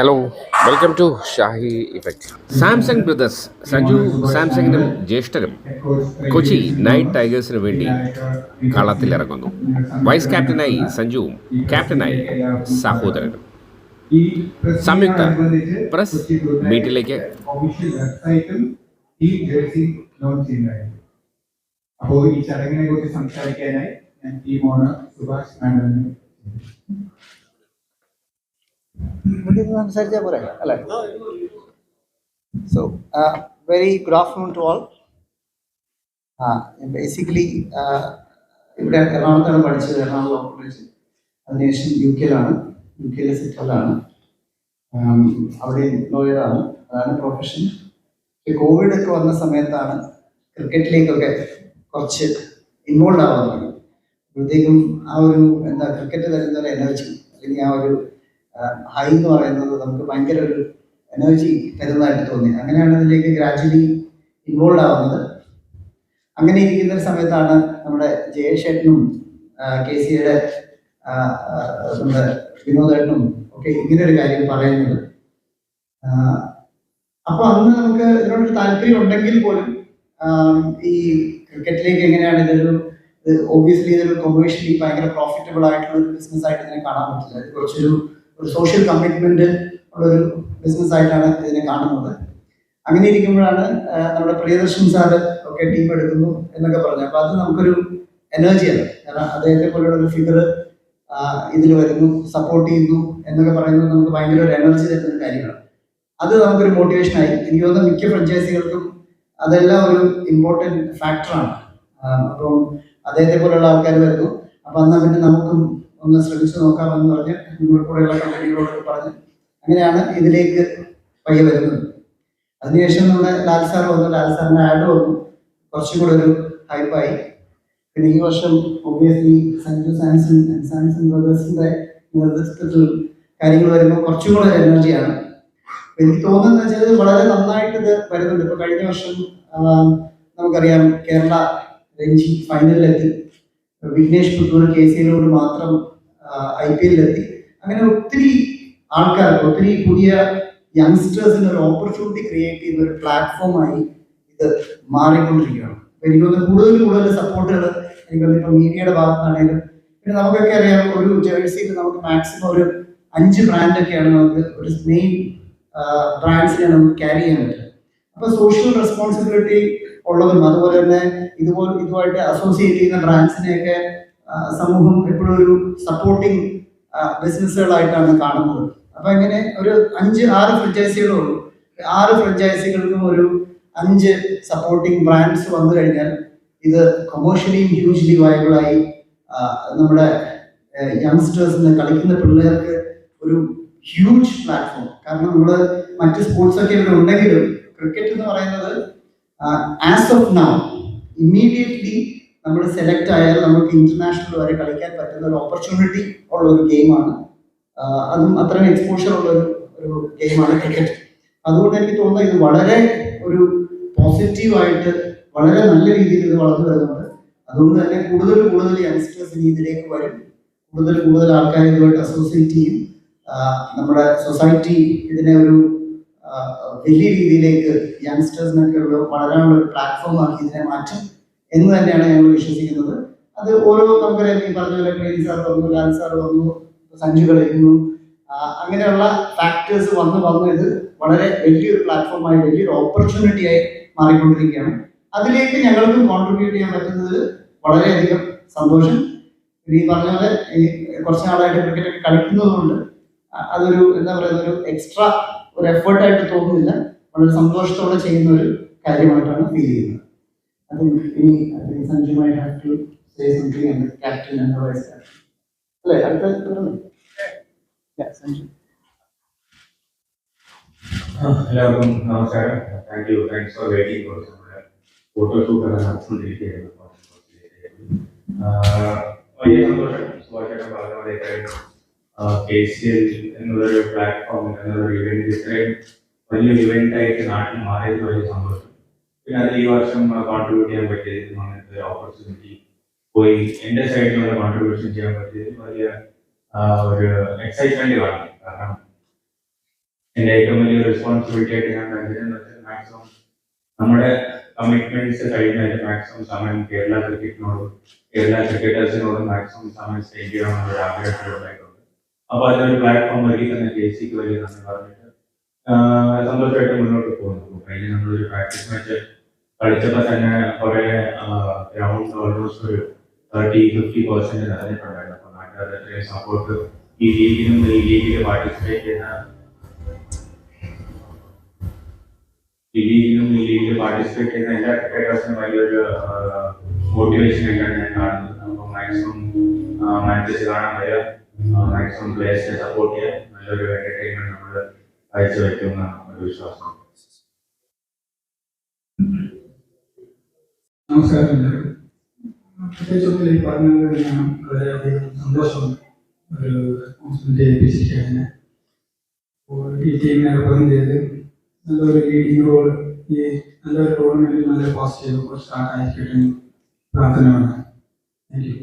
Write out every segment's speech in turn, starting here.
Hello, welcome to Shahi effect. Samson brothers Sanju സാംസങ്ങിനും ജ്യേഷ്ഠനും Kochi night ടൈഗേഴ്സിനു വേണ്ടി കളത്തിലിറങ്ങുന്നു. വൈസ് ക്യാപ്റ്റനായി സഞ്ജുവും ക്യാപ്റ്റനായി സഹോദരനും. സംയുക്ത പ്രസ് മീറ്റിലേക്ക് അപ്പോൾ ഈ ചടങ്ങിനെ കുറിച്ച് സംസാരിക്കാനായി ഞാൻ ടീമോണ് സുഭാഷ് മാഡലിനെ സംസാരിച്ചാൽ പോരെ അല്ലേ? So very good afternoon to all. Basically ഇവിടെ എറണാകുളത്താണ് പഠിച്ചത്, എറണാകുളം ലോ കോളേജ്. അതിനുശേഷം യു കെയിലെ സെറ്റിലാണ്. അവിടെ ലോയറാണ്, അതാണ് പ്രൊഫഷൻ. കോവിഡ് ഒക്കെ വന്ന സമയത്താണ് ക്രിക്കറ്റിലേക്കൊക്കെ കുറച്ച് ഇൻവോൾവ് ആവാൻ തുടങ്ങി. അപ്പോഴത്തേക്കും ആ ഒരു ക്രിക്കറ്റ് തരുന്ന ഒരു എനർജി അല്ലെങ്കിൽ ആ ഒരു ഹൈ എന്ന് പറയുന്നത് നമുക്ക് ഭയങ്കര ഒരു എനർജി തരുന്നതായിട്ട് തോന്നി. അങ്ങനെയാണ് അതിലേക്ക് ഗ്രാജുവലി ഇൻവോൾവ് ആവുന്നത്. അങ്ങനെ ഇരിക്കുന്ന ഒരു സമയത്താണ് നമ്മുടെ ജയേഷേട്ടനും KCയുടെ നമ്മുടെ വിനോദേട്ടനും ഒക്കെ ഇങ്ങനെ ഒരു കാര്യം പറയുന്നത്. അപ്പൊ അന്ന് നമുക്ക് ഇതിനോടൊരു താല്പര്യം ഉണ്ടെങ്കിൽ പോലും ഈ ക്രിക്കറ്റിലേക്ക് എങ്ങനെയാണ് ഒബ്വിയസ്ലി ഇതൊരു കൊമേഴ്ഷ്യലി ഭയങ്കര പ്രോഫിറ്റബിൾ ആയിട്ടുള്ള ഒരു ബിസിനസ് ആയിട്ട് ഇതിനെ കാണാൻ പറ്റില്ല. ഇത് കുറച്ചൊരു സോഷ്യൽ കമ്മിറ്റ്മെന്റ് ഉള്ളൊരു ബിസിനസ് ആയിട്ടാണ് ഇതിനെ കാണുന്നത്. അങ്ങനെ ഇരിക്കുമ്പോഴാണ് നമ്മുടെ പ്രിയദർശൻ സാറ് ഒക്കെ ടീം എടുക്കുന്നു എന്നൊക്കെ പറഞ്ഞു. അപ്പൊ അത് നമുക്കൊരു എനർജിയാണ്. കാരണം അദ്ദേഹത്തെ പോലുള്ള ഒരു ഫിഗർ ഇതിൽ വരുന്നു, സപ്പോർട്ട് ചെയ്യുന്നു എന്നൊക്കെ പറയുന്നത് നമുക്ക് ഭയങ്കര ഒരു എനർജി തരുന്ന കാര്യമാണ്. അത് നമുക്കൊരു മോട്ടിവേഷനായി. എനിക്ക് തോന്നുന്നു മിക്ക ഫ്രാഞ്ചൈസികൾക്കും അതെല്ലാം ഒരു ഇമ്പോർട്ടൻറ്റ് ഫാക്ടറാണ്. അപ്പം അദ്ദേഹത്തെ പോലുള്ള ആൾക്കാർ വരുന്നു. അപ്പം എന്നാൽ പിന്നെ നമുക്കും ഒന്ന് ശ്രമിച്ചു നോക്കാമെന്ന് പറഞ്ഞ് നമ്മുടെ കൂടെയുള്ള കമ്പനികളോട് പറഞ്ഞ് അങ്ങനെയാണ് ഇതിലേക്ക് പയ്യെ വരുന്നത്. അതിനുശേഷം നമ്മുടെ ലാൽ സാർ വന്നു, ലാൽ സാറിൻ്റെ ആഡ് വന്നു, കുറച്ചും കൂടെ ഒരു ഹൈപ്പായി. പിന്നെ ഈ വർഷം ഒബ്വിയസ്ലി സഞ്ജു സാംസൺ ബ്രദേഴ്സിൻ്റെ നേതൃത്വത്തിൽ കാര്യങ്ങൾ വരുമ്പോൾ കുറച്ചും കൂടെ എനർജിയാണ്. എനിക്ക് തോന്നുന്നത് വെച്ചാൽ വളരെ നന്നായിട്ട് ഇത് വരുന്നുണ്ട്. ഇപ്പൊ കഴിഞ്ഞ വർഷം നമുക്കറിയാം കേരള രഞ്ജി ഫൈനലിലെത്തി, വിഘ്നേഷ് പുത്തൂർ KCയിലോട് മാത്രം IPLലെത്തി. അങ്ങനെ ഒത്തിരി ആൾക്കാർക്ക്, ഒത്തിരി പുതിയ യങ്സ്റ്റേഴ്സിന് ഒരു ഓപ്പർച്യൂണിറ്റി ക്രിയേറ്റ് ചെയ്യുന്ന ഒരു പ്ലാറ്റ്ഫോമായി ഇത് മാറിക്കൊണ്ടിരിക്കുകയാണ്. എനിക്ക് തോന്നുന്നു കൂടുതൽ സപ്പോർട്ടുകൾ എനിക്ക് തോന്നുന്നു ഇപ്പൊ മീഡിയയുടെ ഭാഗത്താണെങ്കിലും. പിന്നെ നമുക്കൊക്കെ അറിയാം, ഒരു ജേഴ്സിയിൽ നമുക്ക് മാക്സിമം ഒരു 5 ബ്രാൻഡൊക്കെയാണ് നമുക്ക് ഒരു മെയിൻ ബ്രാൻഡ്സിനെ നമുക്ക് ക്യാരി ചെയ്യാൻ പറ്റും. അപ്പൊ സോഷ്യൽ റെസ്പോൺസിബിലിറ്റി ഉള്ളതും അതുപോലെ തന്നെ ഇതുമായിട്ട് അസോസിയേറ്റ് ചെയ്യുന്ന ബ്രാൻഡ്സിനെയൊക്കെ സമൂഹം എപ്പോഴും ഒരു സപ്പോർട്ടിങ് ബിസിനസ്സുകളായിട്ടാണ് കാണുന്നത്. അപ്പൊ ഇങ്ങനെ ഒരു 5-6 ഫ്രാഞ്ചൈസികളേ ഉള്ളൂ. 6 ഫ്രാഞ്ചൈസികൾക്കും ഒരു 5 സപ്പോർട്ടിങ് ബ്രാൻഡ്സ് വന്നു കഴിഞ്ഞാൽ ഇത് കൊമേഴ്ഷ്യലിയും ഹ്യൂജ്ലി വയബിളായി നമ്മുടെ യങ്സ്റ്റേഴ്സിന്, കളിക്കുന്ന പിള്ളേർക്ക് ഒരു ഹ്യൂജ് പ്ലാറ്റ്ഫോം. കാരണം നമ്മൾ മറ്റ് സ്പോർട്സ് ഒക്കെ ഇവിടെ ഉണ്ടെങ്കിലും ക്രിക്കറ്റ് എന്ന് പറയുന്നത് ആസ് ഓഫ് നൗ ഇമ്മീഡിയറ്റ്ലി നമ്മൾ സെലക്ട് ആയാൽ നമുക്ക് ഇന്റർനാഷണൽ വരെ കളിക്കാൻ പറ്റുന്ന ഒരു ഓപ്പർച്യൂണിറ്റി ഉള്ള ഒരു ഗെയിമാണ്. അതും അത്രയും എക്സ്പോഷർ ഉള്ള ഒരു ഗെയിമാണ് ക്രിക്കറ്റ്. അതുകൊണ്ട് എനിക്ക് തോന്നുന്നത് ഇത് വളരെ ഒരു പോസിറ്റീവായിട്ട് വളരെ നല്ല രീതിയിൽ ഇത് വളർന്നു വരുന്നുണ്ട്. അതുകൊണ്ട് തന്നെ കൂടുതൽ യങ്സ്റ്റേഴ്സ് ഇതിലേക്ക് വരും, കൂടുതൽ ആൾക്കാർ ഇതുമായിട്ട് അസോസിയേറ്റ് ചെയ്യും. നമ്മുടെ സൊസൈറ്റി ഇതിനെ ഒരു വലിയ രീതിയിലേക്ക് യങ്സ്റ്റേഴ്സിനൊക്കെ വളരാനുള്ള ഒരു പ്ലാറ്റ്ഫോം ആക്കി ഇതിനെ മാറ്റും എന്ന് തന്നെയാണ് ഞങ്ങൾ വിശ്വസിക്കുന്നത്. അത് ഓരോ നമുക്കറിയാം, ഈ പറഞ്ഞ പോലെ ക്രേസി സാർ വന്നു, ലാൽ സാർ വന്നു, സഞ്ജു കളിക്കുന്നു, അങ്ങനെയുള്ള ഫാക്ടേഴ്സ് വന്ന് ഇത് വളരെ വലിയൊരു പ്ലാറ്റ്ഫോമായി, വലിയൊരു ഓപ്പർച്യൂണിറ്റിയായി മാറിക്കൊണ്ടിരിക്കുകയാണ്. അതിലേക്ക് ഞങ്ങൾക്കും കോൺട്രിബ്യൂട്ട് ചെയ്യാൻ പറ്റുന്നതിൽ വളരെയധികം സന്തോഷം. ഈ പറഞ്ഞ പോലെ ഈ കുറച്ച് നാളായിട്ട് ക്രിക്കറ്റ് കളിക്കുന്നതുകൊണ്ട് അതൊരു ഒരു എക്സ്ട്രാ ഒരു എഫേർട്ടായിട്ട് തോന്നുന്നില്ല. വളരെ സന്തോഷത്തോടെ ചെയ്യുന്ന ഒരു കാര്യമായിട്ടാണ് ഫീൽ ചെയ്യുന്നത്. ഇനി സഞ്ജുമായി have to say something and captain and vice captain അല്ലേ? സഞ്ജു. എല്ലാവർക്കും നമസ്കാരം. Thanks for waiting for photoshoot നടത്തുകൊണ്ടിരിക്കുകയായിരുന്നു. വലിയ സന്തോഷം. സുഭാഷേട്ടൻ പറഞ്ഞ പോലെ KCL എന്നുള്ളൊരു പ്ലാറ്റ്ഫോം, എന്നൊരു ഇവന്റ് ഇത്രയും വലിയൊരു ഇവന്റ് ആയിട്ട് നാട്ടിൽ മാറിയത് വലിയ സന്തോഷം. പിന്നെ അത് ഈ വർഷം കോൺട്രിബ്യൂട്ട് ചെയ്യാൻ പറ്റിയത്, അങ്ങനത്തെ ഓപ്പർച്യൂണിറ്റി പോയി എൻ്റെ സൈഡിലുള്ള കോൺട്രിബ്യൂഷൻ ചെയ്യാൻ പറ്റിയത് വലിയ ഒരു എക്സൈറ്റ്മെന്റ് കാണും. കാരണം എൻ്റെ ഏറ്റവും വലിയ റെസ്പോൺസിബിലിറ്റി ആയിട്ട് ഞാൻ കരുതുന്നത് മാക്സിമം നമ്മുടെ കമ്മിറ്റ്മെന്റ്സ് കഴിഞ്ഞാൽ മാക്സിമം സമയം കേരള ക്രിക്കറ്റിനോടും കേരള ക്രിക്കറ്റേഴ്സിനോടും മാക്സിമം സമയം സ്പെൻഡ് ചെയ്യണമെന്നൊരു ആഗ്രഹത്തിലുണ്ടായിട്ടുണ്ട്. അപ്പോൾ അതിനൊരു പ്ലാറ്റ്ഫോം വഴി തന്നെ KCക്ക് വലിയ നന്ദി പറഞ്ഞിട്ട് സന്തോഷമായിട്ട് മുന്നോട്ട് പോകുന്നു. കഴിഞ്ഞ് നമ്മളൊരു പ്രാക്ടീസ് മാച്ച് കളിച്ചപ്പോൾ തന്നെ കുറേ ഗ്രൗണ്ട് ഓൾമോസ്റ്റ് ഒരു 30-50% നിറഞ്ഞിട്ടുണ്ടായിരുന്നു. അപ്പോൾ നാട്ടുകാരുടെ അത്രയും സപ്പോർട്ട് ഈ ലീഗിൽ പാർട്ടിസിപ്പേറ്റ് ചെയ്യുന്ന എല്ലാ ക്രിക്കറ്റേഴ്സിനും വലിയൊരു മോട്ടിവേഷൻ ആയിട്ടാണ് ഞാൻ കാണുന്നത്. അപ്പോൾ മാക്സിമം മാച്ചസ് കാണാൻ വരിക, മാക്സിമം പ്ലേയേഴ്സിനെ സപ്പോർട്ട് ചെയ്യുക, നല്ലൊരു എന്റർടൈൻമെന്റ് നമ്മൾ കാഴ്ചവെക്കുമെന്നാണ് ഒരു വിശ്വാസം. നമസ്കാരം എല്ലാവരും. പ്രത്യേകിച്ചൊന്നും ഈ പറഞ്ഞത് ഞാൻ വളരെയധികം സന്തോഷമുണ്ട്. ഒരു റെസ്പോൺസിബിലിറ്റി ഏൽപ്പിച്ചിരിക്കുകയാണ്. അപ്പോൾ ഈ ടീമിനെ റെപ്രസെന്റ് ചെയ്ത് നല്ലൊരു ലീഡിങ് റോൾ ഈ നല്ലൊരു ടൂർണമെന്റിൽ നല്ല പോസിറ്റീവ് സ്റ്റാർട്ട് ആയിരിക്കട്ടെ പ്രാർത്ഥനയാണ്. Thank you.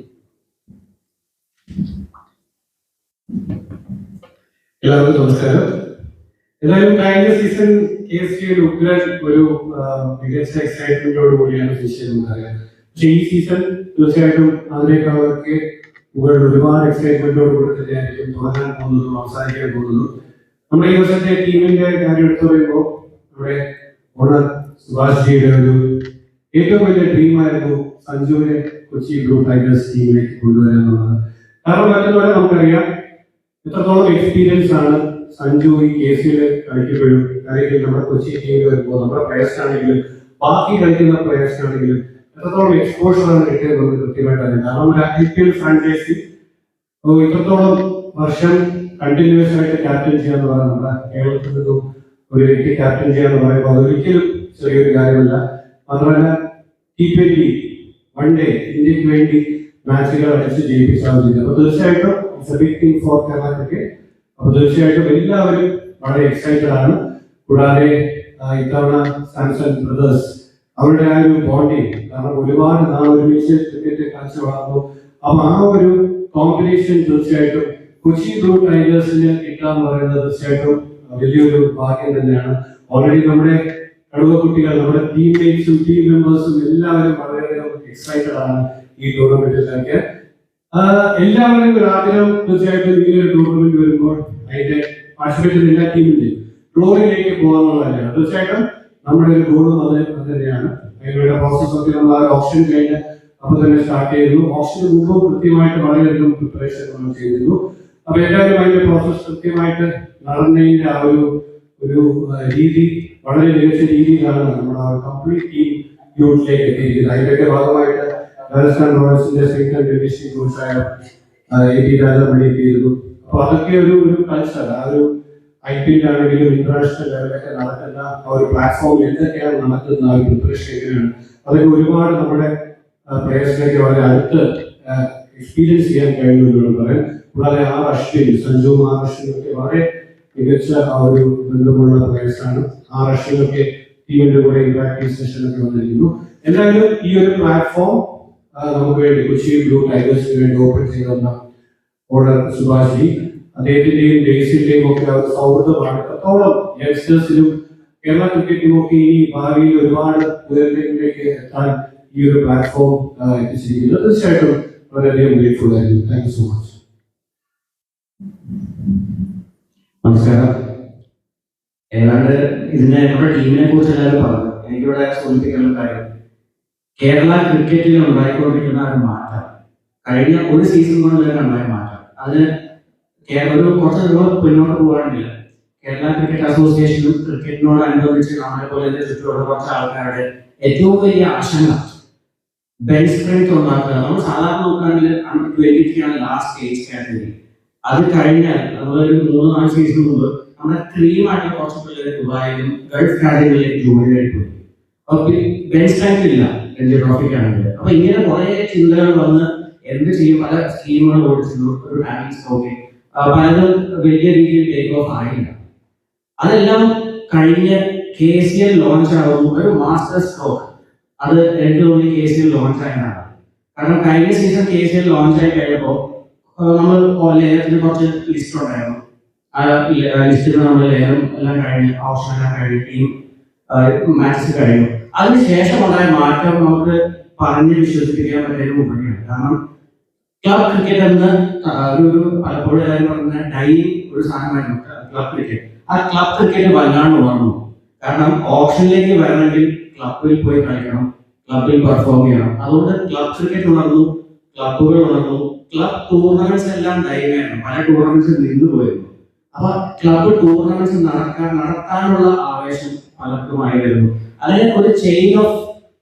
എല്ലാവർക്കും നമസ്കാരം. എന്തായാലും കഴിഞ്ഞ സീസൺ KCL ഉഗ്രൻ ഒരു മികച്ച എക്സൈറ്റ്മെന്റോട് കൂടിയാണ് ഫിനിഷ് ചെയ്തത്. പക്ഷേ ഈ സീസൺ തീർച്ചയായിട്ടും അതിനേക്കാളൊക്കെ ഒരുപാട് എക്സൈറ്റ്മെന്റോട് കൂടി തന്നെയായിരിക്കും തുടങ്ങാൻ പോകുന്നതും അവസാനിക്കാൻ പോകുന്നതും. നമ്മുടെ ഈ വർഷത്തെ ടീമിന്റെ കാര്യം എടുത്തു പറയുമ്പോൾ നമ്മുടെ ഓണർ സുഭാഷ്ജിയുടെ ഒരു ഏറ്റവും വലിയ ഡ്രീമായിരുന്നു സഞ്ജുവിനെ കൊച്ചി ബ്ലൂ ടൈഗേഴ്സ് ടീമിലേക്ക് കൊണ്ടുവരിക എന്നുള്ളത്. കാരണം മറ്റൊന്നുപോലെ നമുക്കറിയാം എത്രത്തോളം എക്സ്പീരിയൻസ് ആണ് സഞ്ജു ഈ KCL കളിക്കുമ്പോഴും അല്ലെങ്കിൽ നമ്മുടെ കൊച്ചി ടീമിൽ വരുമ്പോൾ നമ്മുടെ പ്ലേയേഴ്സിനാണെങ്കിലും ബാക്കി കളിക്കുന്ന പ്ലേയേഴ്സിനാണെങ്കിലും എത്രത്തോളം എക്സ്പോഷർ ആണ് കിട്ടിയത് നമുക്ക് കൃത്യമായിട്ട് അറിയാം. കാരണം ഒരു IPL ഫ്രാഞ്ചൈസി ഇത്രത്തോളം വർഷം കണ്ടിന്യൂസ് ആയിട്ട് ക്യാപ്റ്റൻ ചെയ്യാന്ന് പറയുന്നത് നമ്മുടെ കേരളത്തിൽ നിന്നും ഒരു വ്യക്തി ക്യാപ്റ്റൻ ചെയ്യാന്ന് പറയുമ്പോൾ അതൊരിക്കലും ചെറിയൊരു കാര്യമല്ല. മാത്രമല്ല T20 വൺ ഡേ ഇന്ത്യക്ക് വേണ്ടി മാച്ചുകൾ അടിച്ച് ജയിപ്പിച്ചാൽ മതി. അപ്പൊ തീർച്ചയായിട്ടും it's a big thing for Kerala cricket. അപ്പൊ തീർച്ചയായിട്ടും എല്ലാവരും വളരെ എക്സൈറ്റഡ് ആണ്. കൂടാതെ ഇത്തവണ സാംസൺ ബ്രദേഴ്സ് അവരുടെ ആ ഒരു ബോണ്ടിങ്, കാരണം ഒരുപാട് നാൾ ഒരുമിച്ച് ക്രിക്കറ്റ് കളിച്ച് വളർന്നു. അപ്പൊ ആ ഒരു കോമ്പിനേഷൻ തീർച്ചയായിട്ടും കൊച്ചി ബ്ലൂ ടൈഗേഴ്സിന് കിട്ടാന്ന് പറയുന്നത് തീർച്ചയായിട്ടും വലിയൊരു ഭാഗ്യം തന്നെയാണ്. ഓൾറെഡി നമ്മുടെ കടുവക്കുട്ടികൾ, നമ്മുടെ ടീംമേറ്റ്സും ടീം മെമ്പേഴ്സും എല്ലാവരും വളരെയധികം എക്സൈറ്റഡ് ആണ് ഈ ടൂർണമെന്റിൽ കളിക്കാൻ. എല്ലാവരും ഒരു ആഗ്രഹം തീർച്ചയായിട്ടും ഇങ്ങനെ ഒരു ടൂർണമെന്റ് വരുമ്പോൾ അതിന്റെ പാർട്ടിസിപ്പേറ്റ് എല്ലാ ടീമിന്റെയും ഫ്ലോറിലേക്ക് പോകാന്നുള്ളതല്ല. തീർച്ചയായിട്ടും നമ്മുടെ ഒരു ഗോളും അത് തന്നെയാണ്. അതിനുള്ള പ്രോസസ് ഒക്കെ നമ്മൾ ആ ഓപ്ഷൻ കഴിഞ്ഞ് അപ്പൊ തന്നെ സ്റ്റാർട്ട് ചെയ്തു. ഓപ്ഷന് മുമ്പ് കൃത്യമായിട്ട് വളരെയധികം പ്രിപ്പറേഷൻ നമ്മൾ ചെയ്തിരുന്നു. അപ്പൊ എല്ലാവരും അതിന്റെ പ്രോസസ് കൃത്യമായിട്ട് നടന്നതിന്റെ ആ ഒരു രീതി വളരെ മികച്ച രീതിയിലാണ് നമ്മൾ ആ കംപ്ലീറ്റ് ടീം യൂണിറ്റിലേക്ക് എത്തിയിരിക്കുന്നത്. അതിന്റെയൊക്കെ ഭാഗമായിട്ട് രാജസ്ഥാൻ റോയൽസിന്റെ സെക്കൻഡ് ഡിവിഷൻ കോച്ചായ AP രാജാമണി എത്തിയിരുന്നു. അപ്പൊ അതൊക്കെ ഒരു കൾച്ചർ, ആ ഒരു IPL ആണെങ്കിലും ഇന്റർനാഷണൽ ലെവലൊക്കെ നടക്കുന്ന ആ ഒരു പ്ലാറ്റ്ഫോമിൽ എന്തൊക്കെയാണ് നടക്കുന്ന ആ ഒരു പ്രിപ്പറേഷൻ എങ്ങനെയാണ്, അതൊക്കെ ഒരുപാട് നമ്മുടെ പ്ലേയേഴ്സിനൊക്കെ വളരെ അടുത്ത് എക്സ്പീരിയൻസ് ചെയ്യാൻ കഴിയുന്നു എന്ന് പറയാം. കൂടാതെ സഞ്ജു അശ്വിനൊക്കെ വളരെ മികച്ച ആ ഒരു ബന്ധമുള്ള പ്ലേയേഴ്സാണ്. അശ്വിനൊക്കെ ടീമിന്റെ കൂടെ പ്രാക്ടീസ് സെഷനൊക്കെ വന്നിരിക്കുന്നു. എന്തായാലും ഈ ഒരു പ്ലാറ്റ്ഫോം നമുക്ക് വേണ്ടി കൊച്ചി ബ്ലൂ ടൈഗേഴ്സിന് വേണ്ടി ഓപ്പൺ ചെയ്തെന്ന ഓർഡർ സുഭാഷി അദ്ദേഹത്തിന്റെയും ഡേസിന്റെയും ഒക്കെ ആ ഒരു സൗഹൃദമാണ് എത്രത്തോളം യങ്സ്റ്റേഴ്സിനും കേരള ക്രിക്കറ്റിനും ഒക്കെ ഈ ഭാവിയിൽ ഒരുപാട് ഉയരങ്ങളിലേക്ക് എത്താൻ ഈ ഒരു പ്ലാറ്റ്ഫോം എത്തിച്ചിരിക്കുന്നത്. തീർച്ചയായിട്ടും വളരെയധികം ഗ്രേറ്റ്ഫുൾ ആയിരുന്നു. Thank you so much. നമസ്കാരം. ഏതാണ്ട് ഇതിന്റെ നമ്മുടെ ടീമിനെ കുറിച്ച് എല്ലാവരും പറഞ്ഞു. എനിക്കിവിടെ സൂചിപ്പിക്കാനുള്ള കാര്യം, കേരള ക്രിക്കറ്റിൽ ഉണ്ടായിക്കൊണ്ടിരിക്കുന്ന ഒരു മാറ്റം കഴിഞ്ഞ ഒരു സീസൺ കൊണ്ട് തന്നെ ഉണ്ടായ മാറ്റം, അതിന് ഒരു കുറച്ച് പിന്നോട്ട് പോകാനില്ല. കേരള ക്രിക്കറ്റ് അസോസിയേഷനും ക്രിക്കറ്റിനോട് അനുബന്ധിച്ച് നമ്മളെ പോലെ ചുറ്റുമുള്ള കുറച്ച് ആൾക്കാരുടെ ഏറ്റവും വലിയ ആശങ്ക ബെഞ്ച് സ്ട്രെങ്ത് ഉണ്ടാക്കുക. നമ്മൾ സാധാരണ നോക്കുകയാണെങ്കിൽ Under-20 ആണ് ലാസ്റ്റ് ഏജ് കാറ്റഗറി. അത് കഴിഞ്ഞാൽ നമ്മളൊരു 3-4 സീസൺ മുമ്പ് നമ്മുടെ ക്രീമായിട്ട് കുറച്ച് പിള്ളേർ ദുബായിലും ഗൾഫ് രാജ്യങ്ങളിലേക്ക് ജോലിയായിട്ട് പോയി. അപ്പൊ ബെഞ്ച് സ്ട്രെങ്ത് ഇല്ല രഞ്ജി ട്രോഫിക്കാണെങ്കിൽ. അപ്പൊ ഇങ്ങനെ കുറെ ചിന്തകൾ വന്ന് എന്ത് ചെയ്യും, പല സ്കീമുകൾ ഓടിച്ചു, ഒരു ടാലന്റ് സ്കൗട്ടിങ് പലതും വലിയ രീതിയിൽ ടേക്ക് ഓഫ് ആയില്ല. അതെല്ലാം കഴിഞ്ഞ് KCL ലോഞ്ച് ആകുമ്പോൾ ഒരു മാസ്റ്റർ സ്ട്രോക്ക്, അത് എനിക്ക് തോന്നി KCL ലോഞ്ച് ആയതാണ്. കാരണം കഴിഞ്ഞ സീസൺ KCL ലോഞ്ച് ആയി കഴിഞ്ഞപ്പോൾ നമ്മൾ ലേലത്തിന് കുറച്ച് ലിസ്റ്റ് ഉണ്ടായിരുന്നു. ആ ലിസ്റ്റിൽ നമ്മൾ ലേലം എല്ലാം കഴിഞ്ഞ് ഓപ്ഷൻ എല്ലാം കഴിഞ്ഞ് ടീം മാച്ചസ് കഴിഞ്ഞു. അതിനുശേഷം ഉണ്ടായ മാറ്റം നമുക്ക് പറഞ്ഞ് വിശ്വസിപ്പിക്കാൻ പറ്റിയ ഉപരിയാണ്. കാരണം ക്ലബ് ക്രിക്കറ്റ് എന്ന് ഒരു പലപ്പോഴും എല്ലാവരും പറഞ്ഞ ഡൈയിങ് ഒരു സാധനമായിരുന്നു ക്ലബ് ക്രിക്കറ്റ്. ആ ക്ലബ് ക്രിക്കറ്റ് വല്ലാണ്ട് വളർന്നു. കാരണം ഓപ്ഷനിലേക്ക് വരണമെങ്കിൽ ക്ലബിൽ പോയി കളിക്കണം, ക്ലബിൽ പെർഫോം ചെയ്യണം. അതുകൊണ്ട് ക്ലബ് ക്രിക്കറ്റ് വളർന്നു, ക്ലബുകൾ വളർന്നു, ക്ലബ് ടൂർണമെന്റ്സ് എല്ലാം ഡൈവായിരുന്നു. പല ടൂർണമെന്റ്സ് നിന്നു പോയിരുന്നു. അപ്പൊ ക്ലബ് ടൂർണമെന്റ്സ് നടത്താനുള്ള ആവേശം പലർക്കുമായി വരുന്നു. അതിന് ഒരു ചെയിൻ ഓഫ്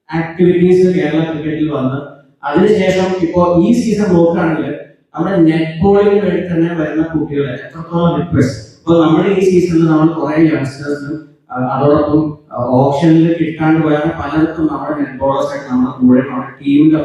ആക്ടിവിറ്റീസ് കേരള ക്രിക്കറ്റിൽ വന്ന് അതിനുശേഷം ഇപ്പോൾ ഈ സീസൺ നോക്കുകയാണെങ്കിൽ നമ്മുടെ നെറ്റ് ബോളിന് വേണ്ടി തന്നെ വരുന്ന കുട്ടികളെ എത്രത്തോളം റിക്വസ്റ്റ്. ഇപ്പോൾ നമ്മുടെ ഈ സീസണിൽ നമ്മൾ കുറെ യങ്സ്റ്റേഴ്സിനും അതോടൊപ്പം ഓപ്ഷനിൽ കിട്ടാണ്ട് പോയാൽ പലർക്കും നമ്മുടെ നെറ്റ് ബോളേഴ്സ് ആയിട്ട് നമ്മുടെ കൂടെ നമ്മുടെ ടീമിന്റെ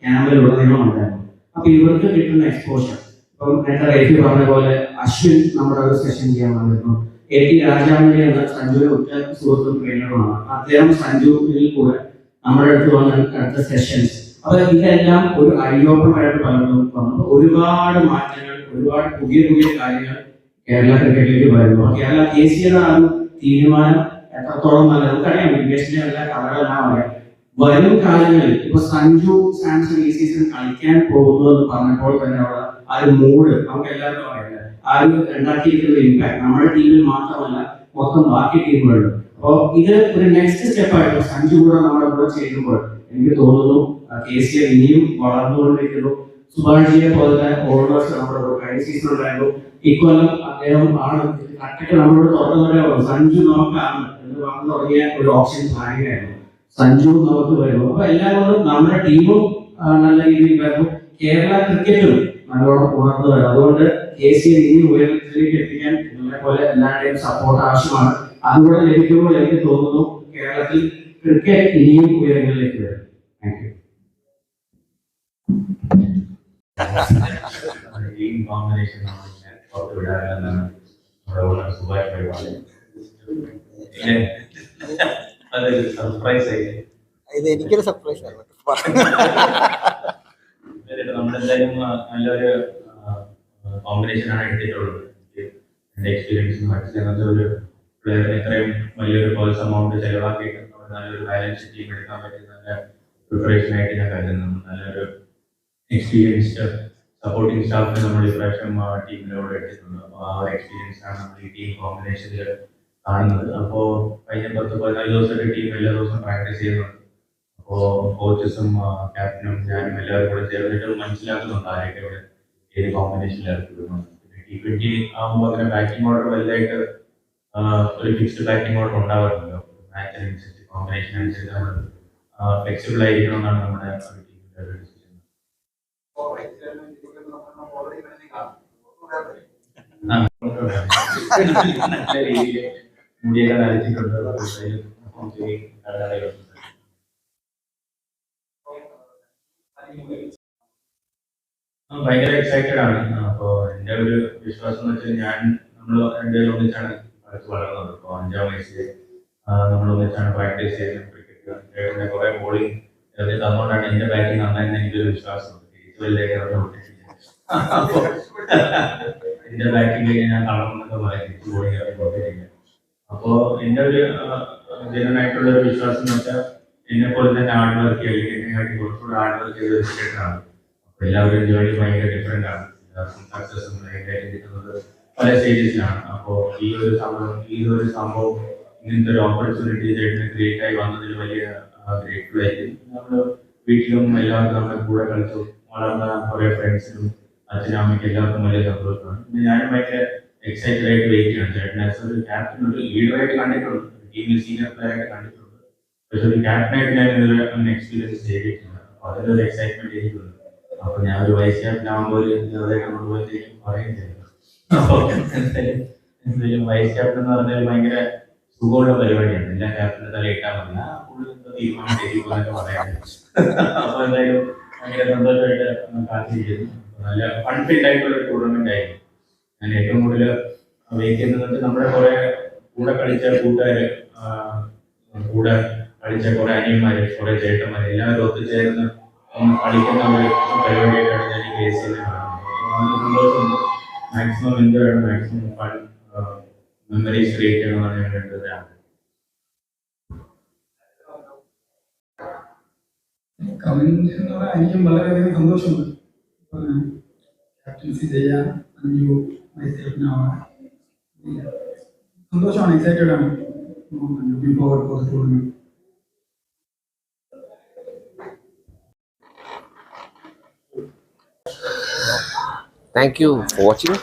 ക്യാമ്പിലുടനീളം ഉണ്ടായിരുന്നു. അപ്പൊ ഇവർക്ക് കിട്ടുന്ന എക്സ്പോഷർ, ഇപ്പം നേരത്തെ റേഫി പറഞ്ഞ പോലെ അശ്വിൻ നമ്മുടെ ഒരു സെഷൻ ചെയ്യാൻ വന്നിരുന്നു. എ ടി രാജാമണി എന്ന സഞ്ജുവിന്റെ ഉറ്റ സുഹൃത്തും ട്രെയിനറുമാണ്. അദ്ദേഹം സഞ്ജുവിൽ കൂടെ നമ്മുടെ അടുത്ത് വന്ന അടുത്ത സെഷൻസ്. അപ്പൊ ഇതെല്ലാം ഒരു ഐ ഓപ്പൺ ആയിട്ട് പലർക്കും വന്നു. ഒരുപാട് മാറ്റങ്ങൾ, ഒരുപാട് പുതിയ പുതിയ കാര്യങ്ങൾ കേരള ക്രിക്കറ്റിലേക്ക് വരുന്നു. കേരള KCയുടെ ആ തീരുമാനം എത്രത്തോളം നല്ല നമുക്കറിയാം. വിദേശിന്റെ എല്ലാ കഥകളെല്ലാം അറിയാം. വരും കാലങ്ങളിൽ ഇപ്പൊ സഞ്ജു സാംസൺ ഈ സീസൺ കളിക്കാൻ പോകുന്നു എന്ന് പറഞ്ഞപ്പോൾ തന്നെ അവിടെ ആ ഒരു മൂഡ് നമുക്ക് എല്ലാവർക്കും അറിയില്ല. ആ ഒരു ഉണ്ടാക്കിയിരിക്കുന്ന ഇമ്പാക്ട് നമ്മുടെ ടീമിൽ മാത്രമല്ല മൊത്തം ബാക്കി ടീമുകളിലും. അപ്പോൾ ഇത് ഒരു നെക്സ്റ്റ് സ്റ്റെപ്പ് ആയിട്ട് സഞ്ജു കൂടെ നമ്മുടെ കൂടെ ചേരുമ്പോൾ എനിക്ക് തോന്നുന്നു KCR ഇനിയും വളർന്നുകൊണ്ടിരിക്കുന്നു. സുഭാഷിയെ പോലത്തെ ഓൾറൗണ്ടേഴ്സ് നമ്മുടെ കഴിഞ്ഞ സീസൺ ഉണ്ടായിരുന്നു. ഇക്കൊല്ലം അദ്ദേഹം ആണ് കട്ടക്ക് നമ്മളോട് തുറന്നു സഞ്ജു നമുക്കാണ് എന്ന് പറഞ്ഞു തുടങ്ങിയ ഒരു ഓപ്ഷൻ പ്ലാനിങ് ആയിരുന്നു. സഞ്ജു നമുക്ക് വരുന്നു. അപ്പൊ എല്ലാവരും നമ്മുടെ ടീമും നല്ല രീതിയിൽ വരുന്നു, കേരള ക്രിക്കറ്റും നല്ലോണം ഉണർന്നു വരും. അതുകൊണ്ട് KCR ഇനി ഉയരത്തിലേക്ക് എത്തിക്കാൻ നിങ്ങളെ പോലെ എല്ലാവരുടെയും സപ്പോർട്ട് ആവശ്യമാണ്. അതുകൂടെ ലഭിക്കുമ്പോൾ എനിക്ക് തോന്നുന്നു കേരളത്തിൽ ക്രിക്കറ്റ് ഇനിയും ഉയരങ്ങളിലേക്ക് വരും. Thank you. ടീം കോമ്പിനേഷൻ വിടാനെന്നാണ് സുഭാഷ് പരിപാടി. അതൊരു സർപ്രൈസ് ആയിട്ട് ഇത് എനിക്കൊരു സർപ്രൈസ് ആണ്. നമ്മളെന്തായാലും നല്ലൊരു കോമ്പിനേഷനാണ് എടുത്തിട്ടുള്ളത്. എൻ്റെ എക്സ്പീരിയൻസ് മനസ്സിലാകുന്ന ഒരു പ്ലെയറിന് ഇത്രയും വലിയൊരു പേഴ്സ് എമൗണ്ട് ചെലവാക്കിയിട്ട് നല്ലൊരു ബാലൻസ് ടീം എടുക്കാൻ പറ്റിയ നല്ല പ്രിപ്പറേഷൻ ആയിട്ട് ഞാൻ കരുതുന്നു. നല്ലൊരു എക്സ്പീരിയൻസ്ഡ് സപ്പോർട്ടിംഗ് സ്റ്റാഫിനെ നമ്മൾ ഇപ്രാവശ്യം ടീമിലൂടെ എടുത്തിട്ടുണ്ട്. അപ്പോൾ ആ ഒരു എക്സ്പീരിയൻസ് ആണ് നമ്മൾ ഈ ടീം കോമ്പിനേഷനിൽ കാണുന്നത്. അപ്പോൾ കഴിഞ്ഞ 10-14 ദിവസമായിട്ട് ടീം എല്ലാ ദിവസവും പ്രാക്ടീസ് ചെയ്യുന്നുണ്ട്. അപ്പോൾ കോച്ചസും ക്യാപ്റ്റനും ഞാനും എല്ലാവരും കൂടെ ചേർന്നിട്ട് മനസ്സിലാക്കുന്നുണ്ട് ആരൊക്കെ ഇവിടെ ഏത് കോമ്പിനേഷനിൽ ഇറക്കിവിടുന്നു. T20 ആകുമ്പോൾ അങ്ങനെ ബാറ്റിംഗ് ഓർഡർ വലുതായിട്ട് ഒരു ഫിക്സ്ഡ് ബാറ്റിംഗ് ഓർഡർ ഉണ്ടാവാറുണ്ട്. മാച്ചിനനുസരിച്ച് കോമ്പിനേഷൻ അനുസരിച്ച് നമ്മൾ ഫ്ലെക്സിബിൾ ആയിരിക്കണം എന്നാണ് നമ്മുടെ ടീമിൻ്റെ ഒരു ഡിസിഷൻ. നല്ല രീതിയിൽ മുടിയൊക്കെ നരച്ചിട്ടുണ്ട്. ഭയങ്കര എക്സൈറ്റഡ് ആണ്. അപ്പോൾ എൻ്റെ ഒരു വിശ്വാസം എന്ന് വെച്ചാൽ നമ്മൾ രണ്ടുപേരും ഒന്നിച്ചാണ് കളിച്ച് വളർന്നത്. അപ്പോൾ 5ാം വയസ്സിൽ നമ്മൾ ഒന്നിച്ചാണ് പ്രാക്ടീസ് ചെയ്യുന്നത്. ക്രിക്കറ്റ് കുറെ ബോളിംഗ് തന്നുകൊണ്ടാണ് എൻ്റെ ബാറ്റിംഗ് നന്നായിരുന്നു എനിക്കൊരു വിശ്വാസമുണ്ട്. അപ്പോൾ എൻ്റെ ബാറ്റിംഗ് ഞാൻ തളർന്നൊക്കെ പറയും ബോളിംഗ് പോയിട്ടില്ല. അപ്പോൾ എൻ്റെ ഒരു ജനനായിട്ടുള്ള ഒരു വിശ്വാസം എന്ന് വെച്ചാൽ എന്നെ പോലെ തന്നെ ഹാർഡ് വർക്ക് ചെയ്യുക, എന്നെക്കാട്ടി കുറച്ചുകൂടെ ഹാർഡ് വർക്ക് ചെയ്ത ക്രിക്കറ്റാണ്. അപ്പോൾ എല്ലാവരും ജേർണി ഭയങ്കര ഡിഫറെൻ്റ് ആണ്. എല്ലാവർക്കും സക്സസും കിട്ടുന്നത് പല സ്റ്റേജസിലാണ്. അപ്പോൾ ഈ ഒരു സംഭവം ഇങ്ങനത്തെ ഒരു ഓപ്പർച്യൂണിറ്റി ക്രിയേറ്റ് ആയി വന്നതിൽ വലിയ ഗ്രേറ്റ്ഫുൾ ആയിരിക്കും. നമ്മൾ വീട്ടിലും എല്ലാവർക്കും നമ്മുടെ കൂടെ കളിച്ചു വളർന്ന കുറേ ഫ്രണ്ട്സിനും അച്ഛനും അമ്മയ്ക്ക് എല്ലാവർക്കും വലിയ സന്തോഷമാണ്. പിന്നെ ഞാനും ഭയങ്കര എക്സൈറ്റഡ് ആയിട്ട് വെയിറ്റ് ചെയ്യണം. ചേട്ടൻ ആസ് ഒരു ക്യാപ്റ്റൻ ഒരു ലീഡറായിട്ട് കണ്ടിട്ടുണ്ട്, ടീമിൽ സീനിയർ പ്ലെയർ ആയിട്ട് കണ്ടിട്ടുണ്ട്. പക്ഷെ ഒരു ക്യാപ്റ്റനായിട്ട് ഞാൻ ഇതൊരു എക്സ്പീരിയൻസ് ചെയ്തിട്ടില്ല. അപ്പോൾ അതിൻ്റെ ഒരു എക്സൈറ്റ്മെന്റ് എനിക്കുണ്ട്. അപ്പോൾ ഞാൻ ഒരു വൈസ് ക്യാപ്റ്റൻ ആകുമ്പോൾ കൊണ്ടുപോയത്തേക്കും പറയുകയും ചെയ്തു. അപ്പോൾ എന്തായാലും വൈസ് ക്യാപ്റ്റൻ എന്ന് പറഞ്ഞാൽ ഭയങ്കര സുഖമുള്ള പരിപാടിയാണ്. എല്ലാ ക്യാപ്റ്റൻ്റെ തല ഇട്ടാൽ മതി, ആ കൂടുതൽ തീരുമാനം ചെയ്യിക്കുന്നൊക്കെ പറയാറുണ്ട്. അപ്പോൾ എന്തായാലും ഭയങ്കര സന്തോഷമായിട്ട് കാത്തിരിക്കുന്നു. നല്ല ഫൺഫിൽഡ് ആയിട്ടുള്ള ഒരു ടൂർണമെന്റ് ആയിരുന്നു. ഞാൻ ഏറ്റവും കൂടുതൽ വെയിറ്റ് ചെയ്യുന്നത് നമ്മുടെ കുറെ കൂടെ കളിച്ച കൂട്ടുകാര്, കൂടെ കളിച്ച കുറെ അനിയന്മാര്, കുറെ ചേട്ടന്മാര് എല്ലാവരും ഒത്തുചേർന്ന് കളിക്കുന്ന ഒരു പരിപാടിയായിട്ടാണ് ഞാൻ ഈ KCR കാണുന്നത്. സന്തോഷമുണ്ട്. മാക്സിമം എൻജോയ് ചെയ്യണം, മാക്സിമം ഫൺ മെമ്മറീസ് ക്രിയേറ്റ് ചെയ്യണമെന്നാണ് എൻ്റെ ഒരു ആഗ്രഹം. കമന്റ് എന്ന് പറഞ്ഞാൽ എനിക്കും വളരെയധികം സന്തോഷമുണ്ട്. ക്യാപ്റ്റൻസി ചെയ്യാൻ അഞ്ചു വയസ്സിലാവാൻ സന്തോഷമാണ്, എക്സൈറ്റഡ് ആണ്. Looking forward for the tournament. Thank you for watching.